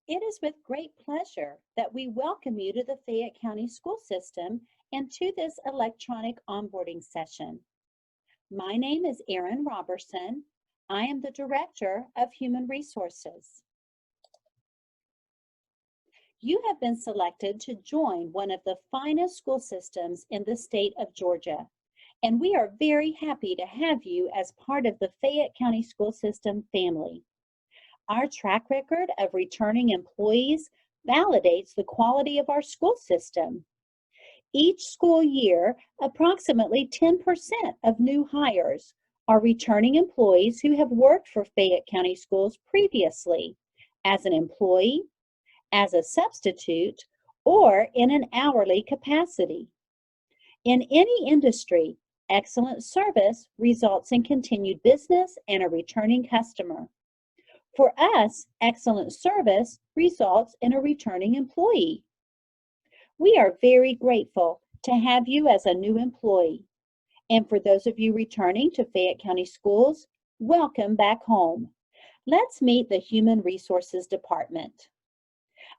It is with great pleasure that we welcome you to the Fayette County School System and to this electronic onboarding session. My name is Erin Robertson. I am the Director of Human Resources. You have been selected to join one of the finest school systems in the state of Georgia, and we are very happy to have you as part of the Fayette County School System family. Our track record of returning employees validates the quality of our school system. Each school year, approximately 10% of new hires are returning employees who have worked for Fayette County Schools previously as an employee, as a substitute, or in an hourly capacity. In any industry, excellent service results in continued business and a returning customer. For us, excellent service results in a returning employee. We are very grateful to have you as a new employee. And for those of you returning to Fayette County Schools, welcome back home. Let's meet the Human Resources Department.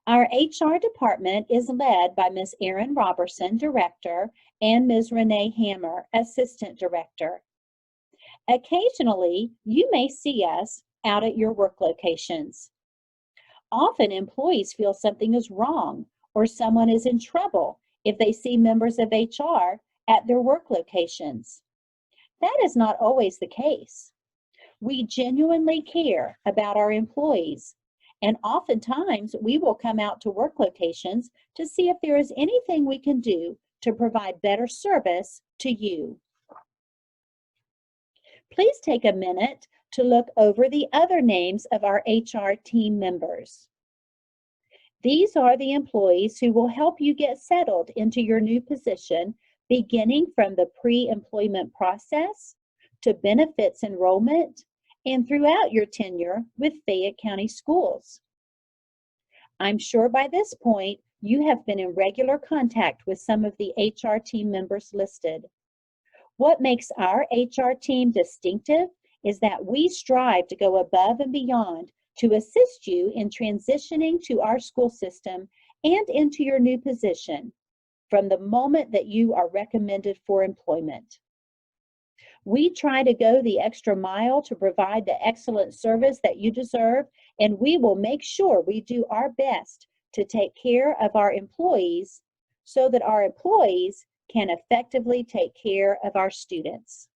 Our HR department is led by Ms. Erin Robertson, Director, and Ms. Renee Hammer, Assistant Director. Occasionally, you may see us out at your work locations. Often employees feel something is wrong or someone is in trouble if they see members of HR at their work locations. That is not always the case. We genuinely care about our employees, and oftentimes we will come out to work locations to see if there is anything we can do to provide better service to you. Please take a minute to look over the other names of our HR team members. These are the employees who will help you get settled into your new position, beginning from the pre-employment process to benefits enrollment and throughout your tenure with Fayette County Schools. I'm sure by this point you have been in regular contact with some of the HR team members listed. What makes our HR team distinctive is that we strive to go above and beyond to assist you in transitioning to our school system and into your new position from the moment that you are recommended for employment. We try to go the extra mile to provide the excellent service that you deserve, and we will make sure we do our best to take care of our employees so that our employees can effectively take care of our students.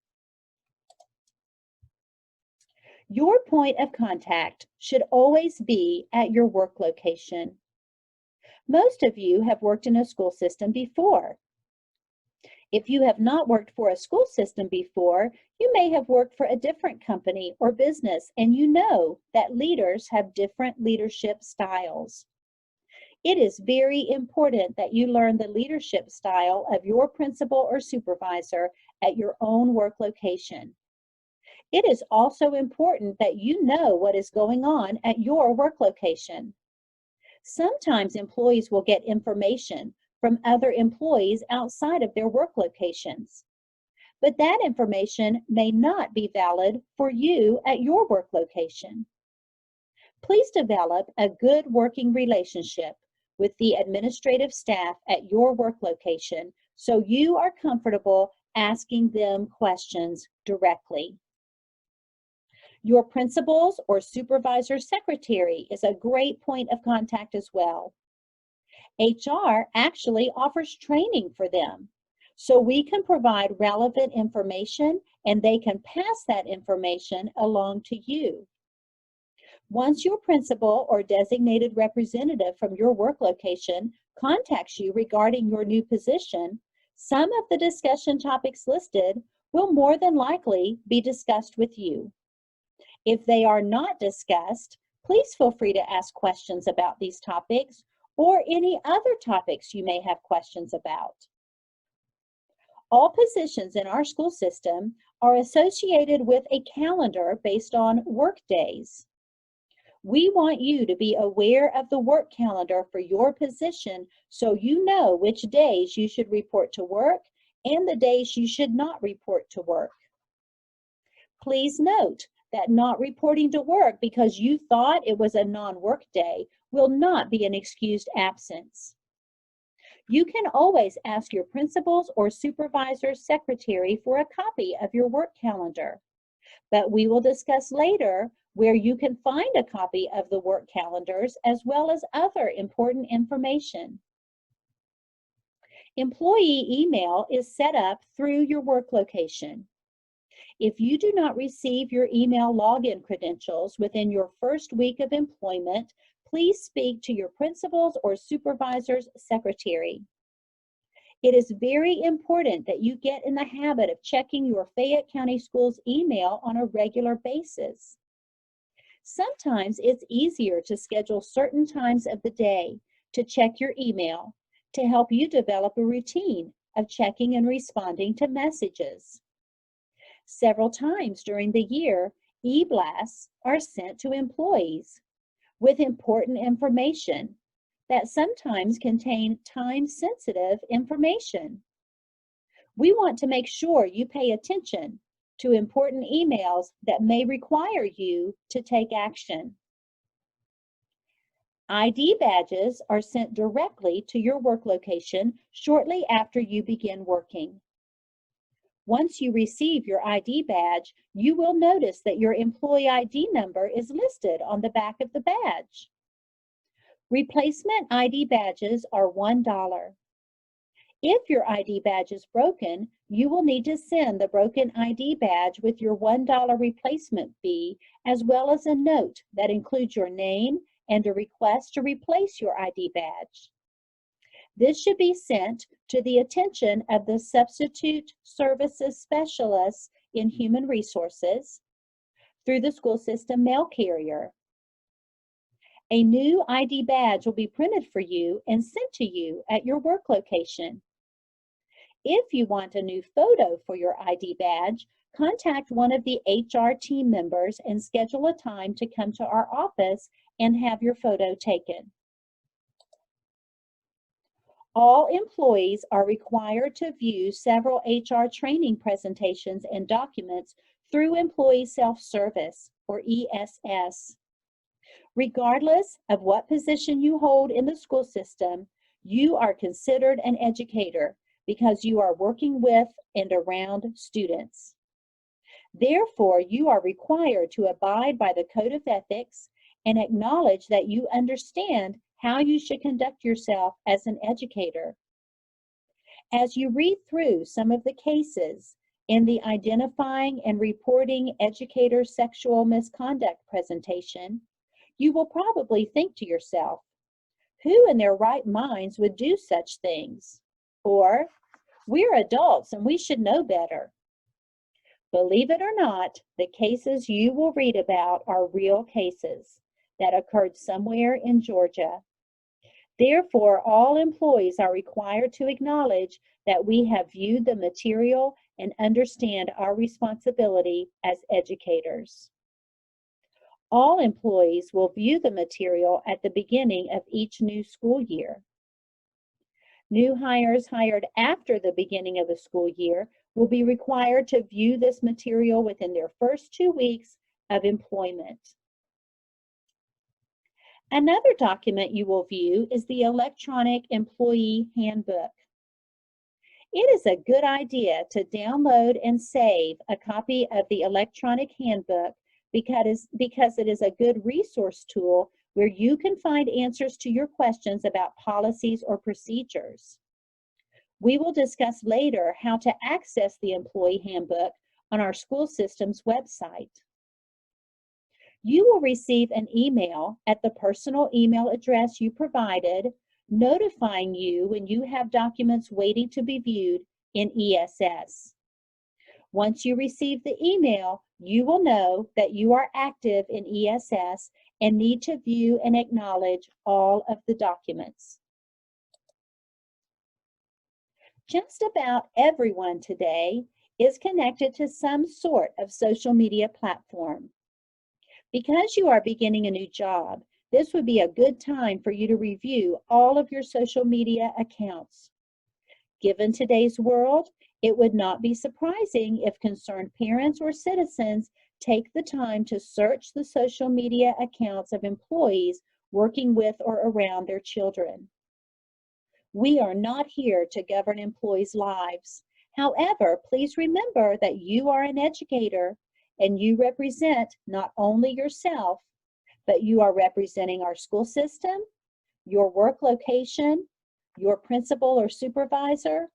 Your point of contact should always be at your work location. Most of you have worked in a school system before. If you have not worked for a school system before, you may have worked for a different company or business, and you know that leaders have different leadership styles. It is very important that you learn the leadership style of your principal or supervisor at your own work location. It is also important that you know what is going on at your work location. Sometimes employees will get information from other employees outside of their work locations, but that information may not be valid for you at your work location. Please develop a good working relationship with the administrative staff at your work location so you are comfortable asking them questions directly. Your principal's or supervisor's secretary is a great point of contact as well. HR actually offers training for them, so we can provide relevant information and they can pass that information along to you. Once your principal or designated representative from your work location contacts you regarding your new position, some of the discussion topics listed will more than likely be discussed with you. If they are not discussed, please feel free to ask questions about these topics or any other topics you may have questions about. All positions in our school system are associated with a calendar based on work days. We want you to be aware of the work calendar for your position so you know which days you should report to work and the days you should not report to work. Please note that not reporting to work because you thought it was a non-work day will not be an excused absence. You can always ask your principal's or supervisor's secretary for a copy of your work calendar, but we will discuss later where you can find a copy of the work calendars as well as other important information. Employee email is set up through your work location. If you do not receive your email login credentials within your first week of employment, please speak to your principal's or supervisor's secretary. It is very important that you get in the habit of checking your Fayette County Schools email on a regular basis. Sometimes it's easier to schedule certain times of the day to check your email to help you develop a routine of checking and responding to messages. Several times during the year, e-blasts are sent to employees with important information that sometimes contain time-sensitive information. We want to make sure you pay attention to important emails that may require you to take action. ID badges are sent directly to your work location shortly after you begin working. Once you receive your ID badge, you will notice that your employee ID number is listed on the back of the badge. Replacement ID badges are $1. If your ID badge is broken, you will need to send the broken ID badge with your $1 replacement fee, as well as a note that includes your name and a request to replace your ID badge. This should be sent to the attention of the Substitute Services Specialists in Human Resources through the school system mail carrier. A new ID badge will be printed for you and sent to you at your work location. If you want a new photo for your ID badge, contact one of the HR team members and schedule a time to come to our office and have your photo taken. All employees are required to view several HR training presentations and documents through Employee Self-Service, or ESS. Regardless of what position you hold in the school system, you are considered an educator because you are working with and around students. Therefore, you are required to abide by the Code of Ethics and acknowledge that you understand how you should conduct yourself as an educator. As you read through some of the cases in the Identifying and Reporting Educator Sexual Misconduct presentation, you will probably think to yourself, who in their right minds would do such things? Or, we're adults and we should know better. Believe it or not, the cases you will read about are real cases that occurred somewhere in Georgia. Therefore, all employees are required to acknowledge that we have viewed the material and understand our responsibility as educators. All employees will view the material at the beginning of each new school year. New hires hired after the beginning of the school year will be required to view this material within their first 2 weeks of employment. Another document you will view is the Electronic Employee Handbook. It is a good idea to download and save a copy of the Electronic Handbook because it is a good resource tool where you can find answers to your questions about policies or procedures. We will discuss later how to access the Employee Handbook on our school system's website. You will receive an email at the personal email address you provided, notifying you when you have documents waiting to be viewed in ESS. Once you receive the email, you will know that you are active in ESS and need to view and acknowledge all of the documents. Just about everyone today is connected to some sort of social media platform. Because you are beginning a new job, this would be a good time for you to review all of your social media accounts. Given today's world, it would not be surprising if concerned parents or citizens Take the time to search the social media accounts of employees working with or around their children. We are not here to govern employees' lives. However, please remember that you are an educator and you represent not only yourself, but you are representing our school system, your work location, your principal or supervisor,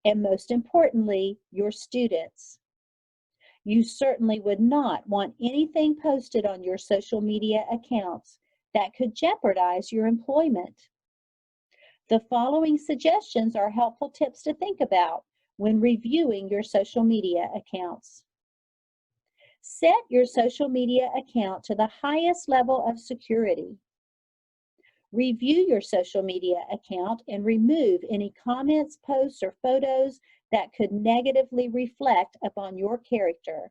and most importantly, your students. You certainly would not want anything posted on your social media accounts that could jeopardize your employment. The following suggestions are helpful tips to think about when reviewing your social media accounts. Set your social media account to the highest level of security. Review your social media account and remove any comments, posts, or photos that could negatively reflect upon your character.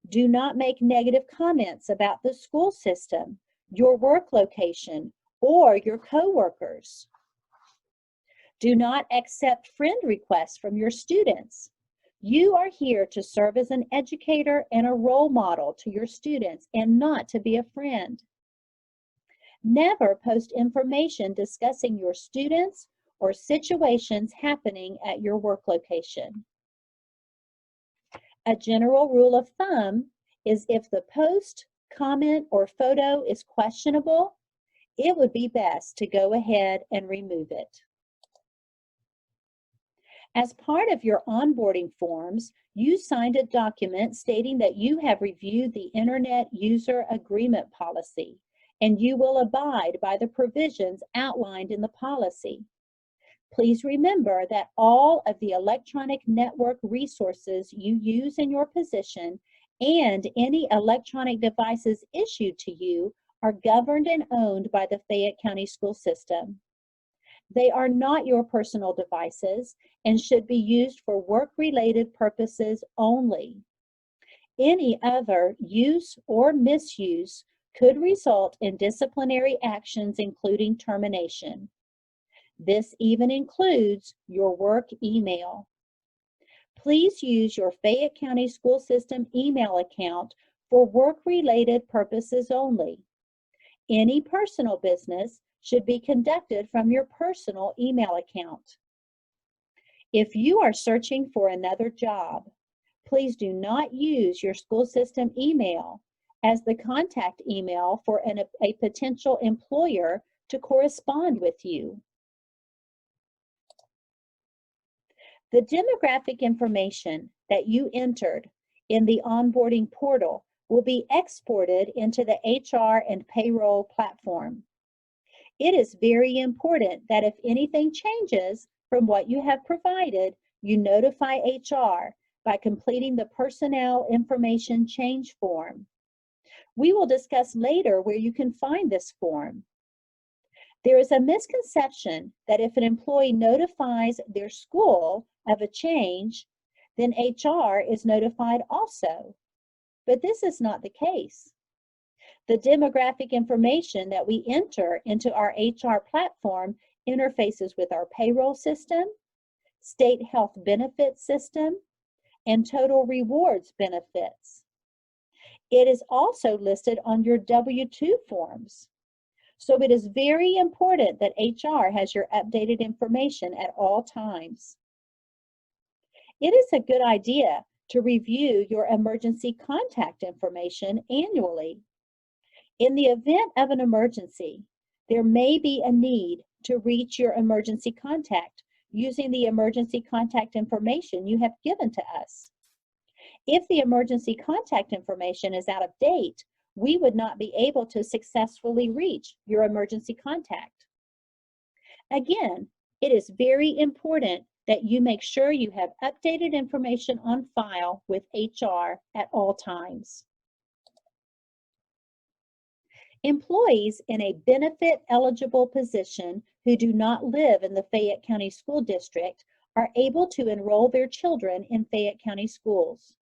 Do not make negative comments about the school system, your work location, or your coworkers. Do not accept friend requests from your students. You are here to serve as an educator and a role model to your students and not to be a friend. Never post information discussing your students or situations happening at your work location. A general rule of thumb is if the post, comment, or photo is questionable, it would be best to go ahead and remove it. As part of your onboarding forms, you signed a document stating that you have reviewed the Internet User Agreement Policy and you will abide by the provisions outlined in the policy. Please remember that all of the electronic network resources you use in your position and any electronic devices issued to you are governed and owned by the Fayette County School System. They are not your personal devices and should be used for work-related purposes only. Any other use or misuse could result in disciplinary actions, including termination. This even includes your work email. Please use your Fayette County School System email account for work-related purposes only. Any personal business should be conducted from your personal email account. If you are searching for another job, please do not use your school system email as the contact email for a potential employer to correspond with you. The demographic information that you entered in the onboarding portal will be exported into the HR and payroll platform. It is very important that if anything changes from what you have provided, you notify HR by completing the personnel information change form. We will discuss later where you can find this form. There is a misconception that if an employee notifies their school of a change, then HR is notified also. But this is not the case. The demographic information that we enter into our HR platform interfaces with our payroll system, state health benefits system, and total rewards benefits. It is also listed on your W-2 forms. So it is very important that HR has your updated information at all times. It is a good idea to review your emergency contact information annually. In the event of an emergency, there may be a need to reach your emergency contact using the emergency contact information you have given to us. If the emergency contact information is out of date, we would not be able to successfully reach your emergency contact. Again, it is very important that you make sure you have updated information on file with HR at all times. Employees in a benefit-eligible position who do not live in the Fayette County School District are able to enroll their children in Fayette County schools.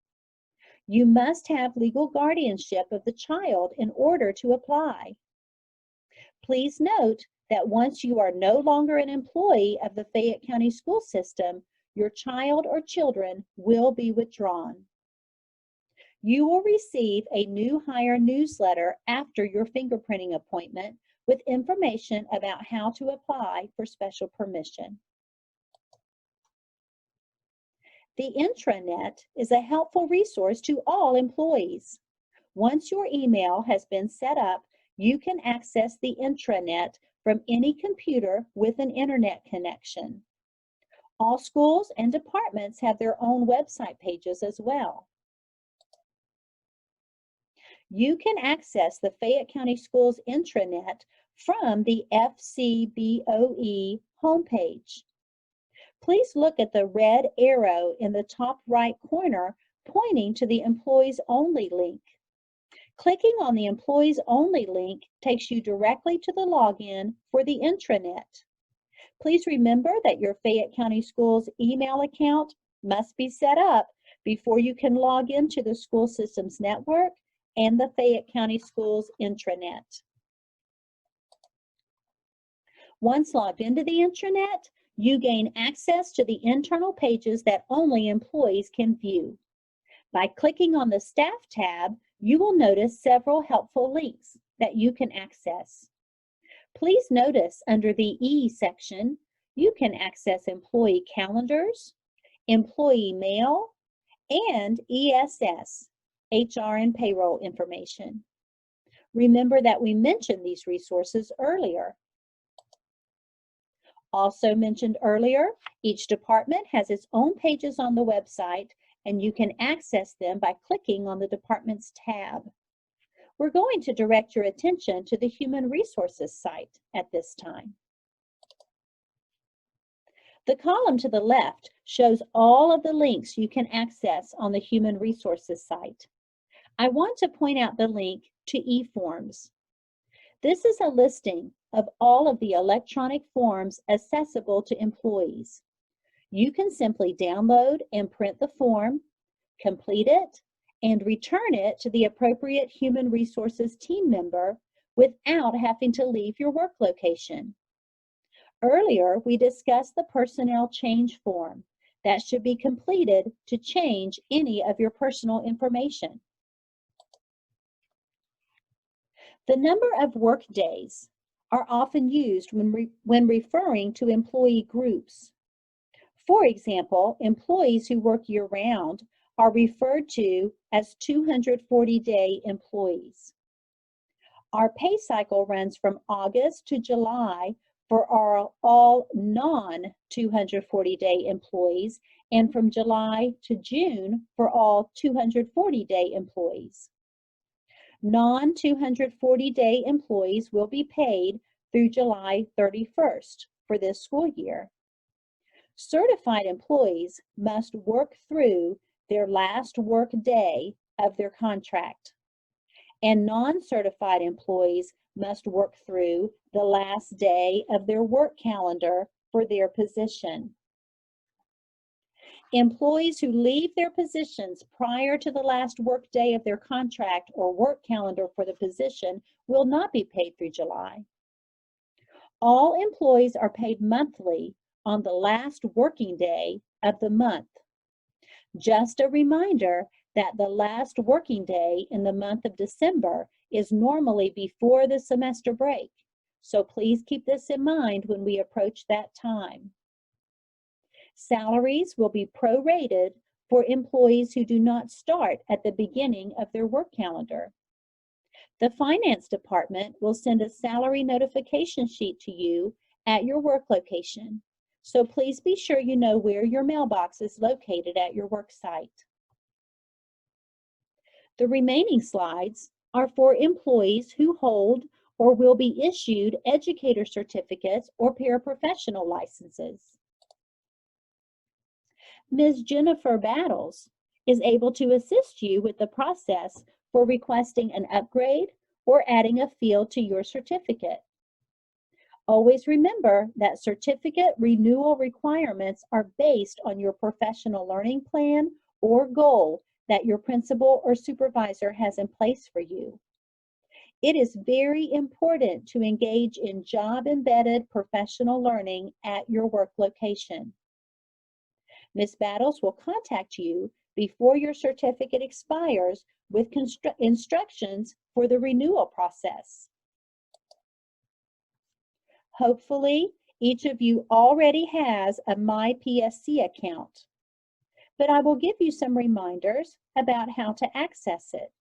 You must have legal guardianship of the child in order to apply. Please note that once you are no longer an employee of the Fayette County School System, your child or children will be withdrawn. You will receive a new hire newsletter after your fingerprinting appointment with information about how to apply for special permission. The intranet is a helpful resource to all employees. Once your email has been set up, you can access the intranet from any computer with an internet connection. All schools and departments have their own website pages as well. You can access the Fayette County Schools intranet from the FCBOE homepage. Please look at the red arrow in the top right corner pointing to the Employees Only link. Clicking on the Employees Only link takes you directly to the login for the intranet. Please remember that your Fayette County Schools email account must be set up before you can log into the school systems network and the Fayette County Schools intranet. Once logged into the intranet, you gain access to the internal pages that only employees can view. By clicking on the Staff tab, you will notice several helpful links that you can access. Please notice under the E section, you can access employee calendars, employee mail, and ESS, HR and payroll information. Remember that we mentioned these resources earlier. Also mentioned earlier, each department has its own pages on the website, and you can access them by clicking on the department's tab. We're going to direct your attention to the Human Resources site at this time. The column to the left shows all of the links you can access on the Human Resources site. I want to point out the link to eForms. This is a listing of all of the electronic forms accessible to employees. You can simply download and print the form, complete it, and return it to the appropriate Human Resources team member without having to leave your work location. Earlier, we discussed the personnel change form that should be completed to change any of your personal information. The number of work days are often used when referring to employee groups. For example, employees who work year-round are referred to as 240-day employees. Our pay cycle runs from August to July for all non-240-day employees and from July to June for all 240-day employees. Non-240-day employees will be paid through July 31st for this school year. Certified employees must work through their last work day of their contract, and non-certified employees must work through the last day of their work calendar for their position. Employees who leave their positions prior to the last work day of their contract or work calendar for the position will not be paid through July. All employees are paid monthly on the last working day of the month. Just a reminder that the last working day in the month of December is normally before the semester break, so please keep this in mind when we approach that time. Salaries will be prorated for employees who do not start at the beginning of their work calendar. The finance department will send a salary notification sheet to you at your work location, so please be sure you know where your mailbox is located at your work site. The remaining slides are for employees who hold or will be issued educator certificates or paraprofessional licenses. Ms. Jennifer Battles is able to assist you with the process for requesting an upgrade or adding a field to your certificate. Always remember that certificate renewal requirements are based on your professional learning plan or goal that your principal or supervisor has in place for you. It is very important to engage in job-embedded professional learning at your work location. Ms. Battles will contact you before your certificate expires with instructions for the renewal process. Hopefully, each of you already has a MyPSC account, but I will give you some reminders about how to access it.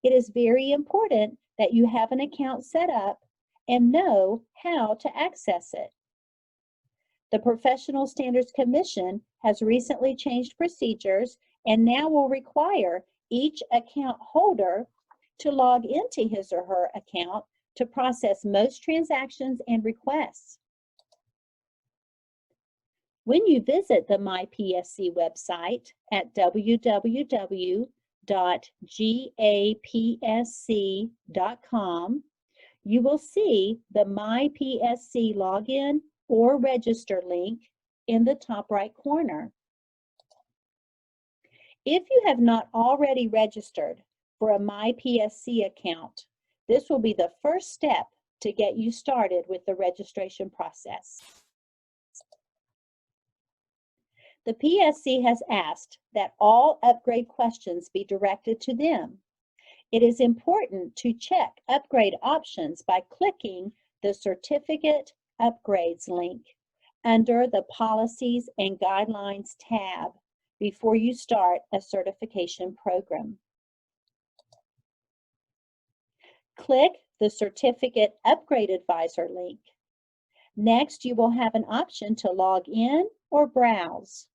It is very important that you have an account set up and know how to access it. The Professional Standards Commission has recently changed procedures and now will require each account holder to log into his or her account to process most transactions and requests. When you visit the MyPSC website at www.gapsc.com, you will see the MyPSC login or register link in the top right corner. If you have not already registered for a MyPSC account, this will be the first step to get you started with the registration process. The PSC has asked that all upgrade questions be directed to them. It is important to check upgrade options by clicking the Certificate Upgrades link under the Policies and Guidelines tab before you start a certification program. Click the Certificate Upgrade Advisor link. Next, you will have an option to log in or browse.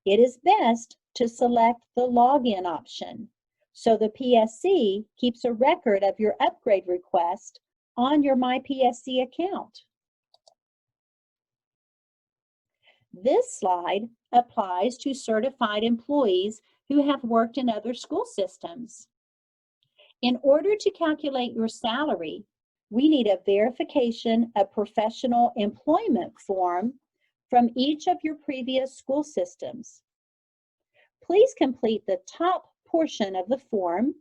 It is best to select the login option so the PSC keeps a record of your upgrade request on your MyPSC account. This slide applies to certified employees who have worked in other school systems. In order to calculate your salary, we need a verification of professional employment form from each of your previous school systems. Please complete the top portion of the form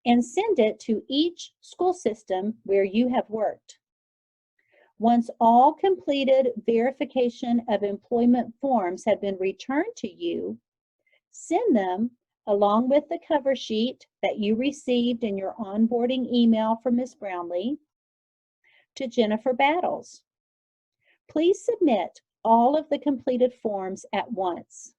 and send it to each school system where you have worked. Once all completed verification of employment forms have been returned to you, send them along with the cover sheet that you received in your onboarding email from Ms. Brownlee to Jennifer Battles. Please submit all of the completed forms at once.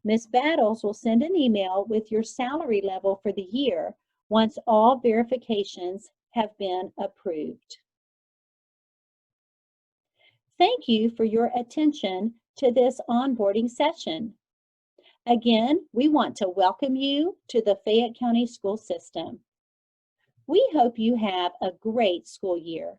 Ms. Battles will send an email with your salary level for the year once all verifications have been approved. Thank you for your attention to this onboarding session. Again, we want to welcome you to the Fayette County School System. We hope you have a great school year.